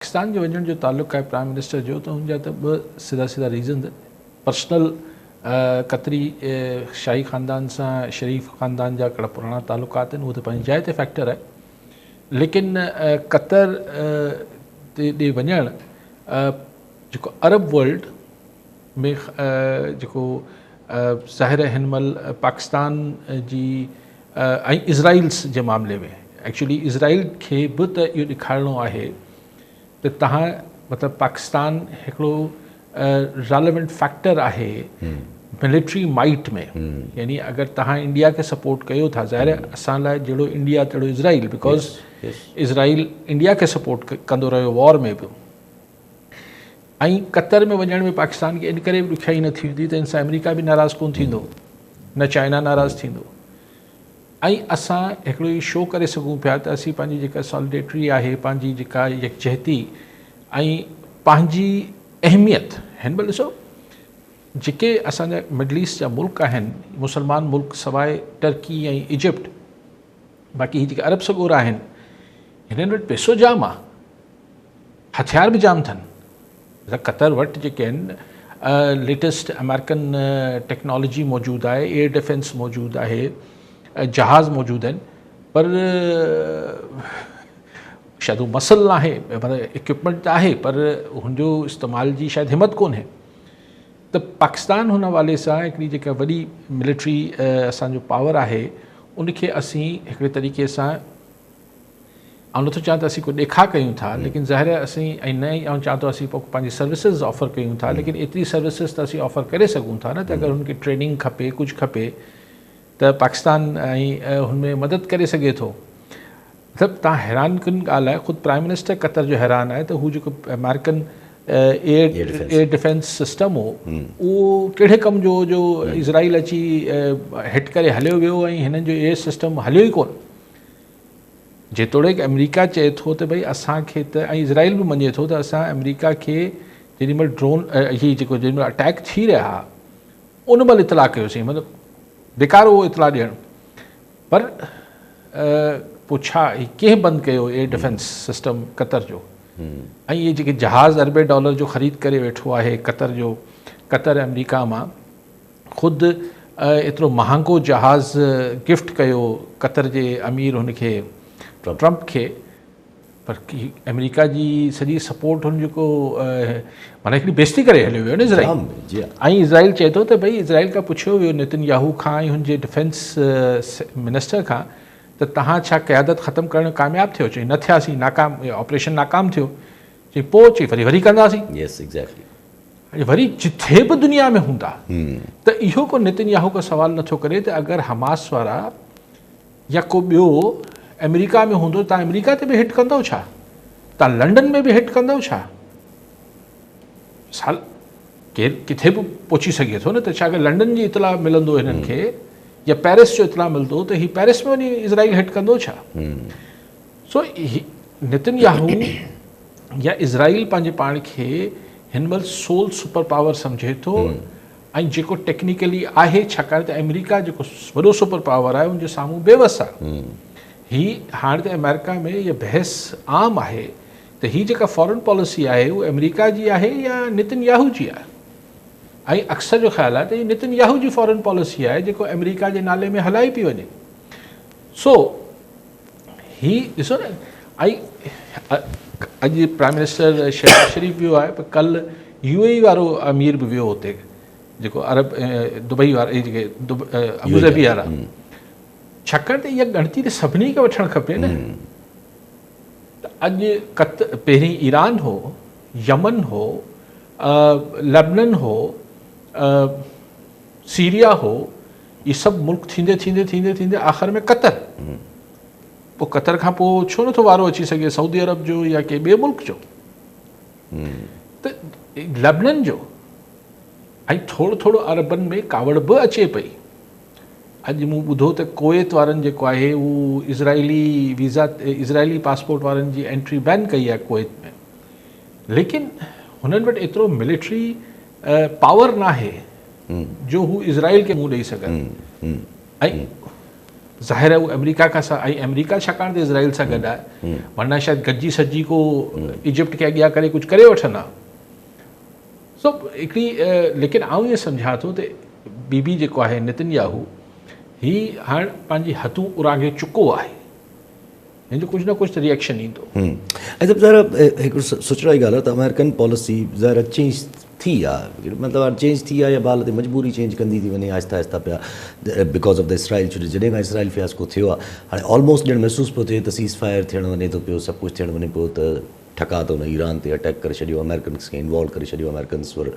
पाकिस्तान जे वञण जो ताल्लुक़ु आहे प्राइम मिनिस्टर जो, त हुनजा त ॿ सीधा सीधा रीज़न पर्सनल कतरी शाही ख़ानदान सां शरीफ़ ख़ानदान जा कहिड़ा पुराणा ताल्लुक़ात आहिनि, उहो त पंहिंजी जाइ ते फैक्टर आहे। लेकिन कतर ते वञणु जेको अरब वर्ल्ड में जेको ज़ाहिर हिन महिल पाकिस्तान जी ऐं इज़राइल्स जे मामले में एक्चुअली इज़राइल खे बि त इहो ॾेखारिणो आहे त तव्हां मतिलबु पाकिस्तान हिकिड़ो रेलेवेंट फैक्टर आहे मिलिट्री माइट में। यानी अगरि तव्हां इंडिया खे सपोर्ट कयो था, ज़ाहिर असां लाइ जहिड़ो इंडिया तहिड़ो इज़राइल, बिकॉज़ इज़राइल इंडिया खे सपोर्ट कंदो रहियो वॉर में बि। ऐं कतर में वञण में पाकिस्तान खे इन करे बि ॾुखियाई न थींदी त इन सां अमेरिका बि नाराज़ कोन थींदो, न चाइना नाराज़ थींदो। ऐं असां हिकिड़ो इहो शो करे सघूं पिया त असीं पंहिंजी जेका सॉलिडेटरी आहे, पंहिंजी जेका यकजहती ऐं पंहिंजी अहमियत, हिन महिल ॾिसो जेके असांजा मिडल ईस्ट जा मुल्क आहिनि, मुस्लमान मुल्क सवाइ टर्की ऐं इजिप्ट, बाक़ी जेके अरब सॻोरा आहिनि, हिननि वटि पैसो जाम आहे, हथियार बि जाम अथनि। कतर वटि जेके आहिनि लेटेस्ट अमेरिकन टेक्नोलॉजी मौजूदु आहे, एयर डिफेंस मौजूदु आहे, जहाज़ मौजूदु आहिनि, पर शायदि उहो मसल न आहे, मतिलबु इक्विपमेंट त आहे, पर हुनजो इस्तेमाल जी शायदि हिमत कोन्हे। त पाकिस्तान हुन हवाले सां हिकिड़ी जेका वॾी मिलिट्री असांजो पावर आहे, उनखे असीं हिकिड़े तरीक़े सां, ऐं नथो चाहियां त असीं कोई ॾेखा कयूं था, लेकिन ज़ाहिर असीं ऐं न ई ऐं चाहियां थो असीं पोइ पंहिंजी सर्विसिस ऑफर कयूं था, लेकिन एतिरी सर्विसिस त असीं ऑफर करे सघूं था न, त अगरि हुनखे ट्रेनिंग खपे, कुझु खपे, त पाकिस्तान ऐं हुनमें मदद करे सघे थो। मतिलबु तव्हां हैरान कन ॻाल्हि आहे, ख़ुदि प्राइम मिनिस्टर कतर जो हैरान आहे त हू जेको अमेरिकन एयर डिफेंस सिस्टम हो, उहो कहिड़े कम जो जो इज़राइल अची हिट करे हलियो वियो ऐं हिननि जो एयर सिस्टम हलियो ई कोन। जेतोणीकि अमेरिका चए थो त भई असांखे त, ऐं इज़राइल बि मञे थो त असां अमेरिका खे जेॾीमहिल ड्रोन हीअ जेको जेॾीमहिल अटैक थी रहिया हुआ उन महिल इतला कयोसीं, मतिलबु बेकार उहो इतला ॾियणु। पर पोइ छा कंहिं बंदि कयो एयर डिफेंस सिस्टम कतर जो? ऐं इहे जेके जहाज़ अरबे डॉलर जो ख़रीद करे वेठो आहे कतर जो, कतर अमेरिका मां ख़ुदि एतिरो महांगो जहाज़ गिफ्ट कयो कतर जे अमीर हुनखे ट्रंप खे, पर अमेरिका जी सॼी सपोर्ट हुन जेको माना हिकिड़ी बेइज़ती करे हलियो वियो न इज़राइल। ऐं इज़राइल चए थो त भई इज़राइल खां पुछियो वियो नेतन्याहू खां ऐं हुनजे डिफेंस मिनिस्टर खां त तव्हां छा क़यादत ख़तमु करणु कामयाबु थियो? चई न थियासीं, नाकाम, ऑपरेशन नाकाम थियो। चई पोइ चई वरी कंदासीं। यस एग्ज़ैक्टली। वरी जिथे बि दुनिया में हूंदा त इहो को नेतन्याहू को सवाल नथो करे त अगरि हमास वारा या को ॿियो अमेरिका में हूंदो, तव्हां अमेरिका ते बि हिट कंदव छा? तव्हां लंडन में बि हिट कंदव छा? साल केरु किथे बि पहुची सघे थो न, त छा अगरि लंडन जी इतला मिलंदो हिननि खे या पेरिस जो इतला मिलंदो त हीउ पेरिस में वञी इज़राइल हिट कंदो छा? सो नेतन्याहू या इज़राइल पंहिंजे पाण खे हिन महिल सोल सुपर पावर सम्झे थो, ऐं जेको टेक्निकली आहे, छाकाणि त अमेरिका जेको वॾो सुपर पावर आहे उनजे साम्हूं बेवस आहे। ही हाणे त अमेरिका में इहा बहस आम आहे त हीअ जेका फॉरेन पॉलिसी आहे उहा अमेरिका जी आहे या नेतन्याहू जी आहे। ऐं अक्सर जो ख़्यालु आहे त हीअ नेतन्याहू जी फॉरेन पॉलिसी आहे जेको अमेरिका जे नाले में हलाई पई वञे। सो ही ॾिसो न, ऐं अॼु प्राइम मिनिस्टर शहबाज शरीफ़ वियो आहे, पर कल्ह UAE वारो अमीर बि वियो हुते, जेको अरब दुबई वारा जेके अबूज़बी वारा। छाकाणि त इहा ॻणती त सभिनी खे वठणु खपे न। त अॼु पहिरीं ईरान हो, यमन हो, लेबनन हो, सीरिया हो, इहे सभु मुल्क थींदे थींदे थींदे थींदे आख़िर में कतर। पोइ कतर खां पोइ छो नथो वारो अची सघे सऊदी अरब जो या के ॿिए मुल्क जो? त लेबनन जो ऐं थोरो थोरो अरबनि में कावड़ बि अचे पई। अॼु मूं ॿुधो त कुवैत वारनि जेको आहे उहो इज़राइली वीज़ा, इज़राइली पासपोर्ट वारनि जी एंट्री बैन कई आहे कुवैत में। लेकिन हुननि वटि एतिरो मिलिट्री पावर न आहे जो हू इज़राइल खे मुंहुं ॾेई सघनि। ऐं ज़ाहिर है वो अमेरिका का सा ऐं अमेरिका छाकाणि त इज़राइल सां गॾु आहे, वरना शायदि गॾिजी सॼी को इजिप्ट खे अॻियां करे कुझु करे वठंदा। सो हिकिड़ी लेकिन आउं इहो सम्झां थो त बीबी जेको आहे नेतन्याहू हीउ हाणे पंहिंजी हथूं उरागे चुको आहे, हिन जो कुझु न कुझु त रिएक्शन ईंदो। ऐं त ज़रा हिकिड़ो सोचण जी ॻाल्हि आहे त अमेरिकन पॉलिसी ज़रा चेंज थी आहे, मतिलबु हाणे चेंज थी आहे या बाल ते मजबूरी चेंज कंदी थी वञे आहिस्ता आहिस्ता पिया बिकॉज ऑफ द इसराइल, छो जॾहिं खां इसराइल फियास्को थियो आहे हाणे ऑलमोस्ट ॼण महसूसु पियो थिए त सीज़ फायर थियणु वञे थो पियो, सभु कुझु थियणु वञे पियो, त ठका त हुन ईरान ते अटैक करे छॾियो, अमेरिकन्स खे इन्वॉल्व करे छॾियो, अमेरिकन्स वर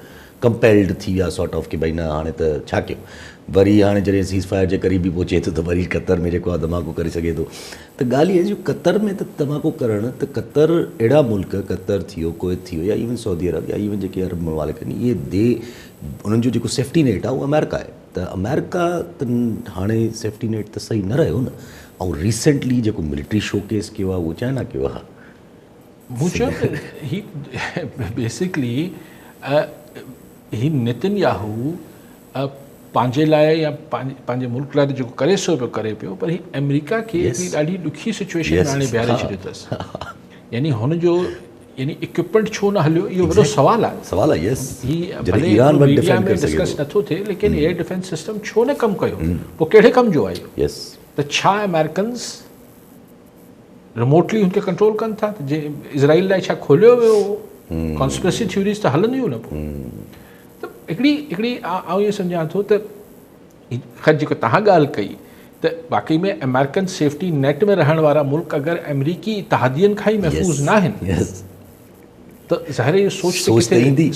कंपेल्ड थी विया सॉर्ट ऑफ कि भई न हाणे त छा कयूं। वरी हाणे जॾहिं सीज़ फायर जे क़रीब बि पहुचे थो त वरी कतर में जेको आहे धमाको करे सघे थो। त ॻाल्हि इहा जो कतर में त धमाको करणु त कतर अहिड़ा मुल्क, कतर थियो, कुवैत थियो या इवन सऊदी अरब या इवन जेके अरब ममालिक आहिनि, इहे उन्हनि जो जेको सेफ्टी नेट आहे उहो अमेरिका आहे। त अमेरिका त हाणे सेफ्टी नेट त सही न रहियो न। ऐं रिसेंटली जेको मिलिट्री शोकेस कयो आहे उहो चाइना कयो आहे। मूं चयो ही बेसिकली ही नेतन्याहू पंहिंजे लाइ या पंहिंजे मुल्क लाइ जेको करे सो पियो करे पियो, पर ही अमेरिका खे हिकिड़ी ॾाढी ॾुखी सिचुएशन में हाणे बीहारे छॾियो अथसि। यानी हुनजो यानी इक्विपमेंट छो न हलियो, इहो वॾो सवाल आहे। सवाल आहे, यस। ही भले मीडिया में डिस्कस नथो थिए, लेकिन एयर डिफेंस सिस्टम छो न कमु कयो, पोइ कहिड़े कम जो आहे? यस। त छा अमेरिकन्स रिमोटली हुनखे कंट्रोल कनि था? त जे इज़राइल लाइ छा खोलियो वियो? कॉन्स्पिरेसी थ्योरीज़ त हलंदियूं न पोइ। त हिकिड़ी आउं इहो सम्झां थो त ख़ैर जेको तव्हां ॻाल्हि कई त वाक़ई में अमेरिकन सेफ्टी नेट में रहण वारा मुल्क अगरि अमरीकी इतिहादियुनि खां ई महफ़ूज़ न आहिनि त ज़ाहिर इहो सोच ते ईंदी।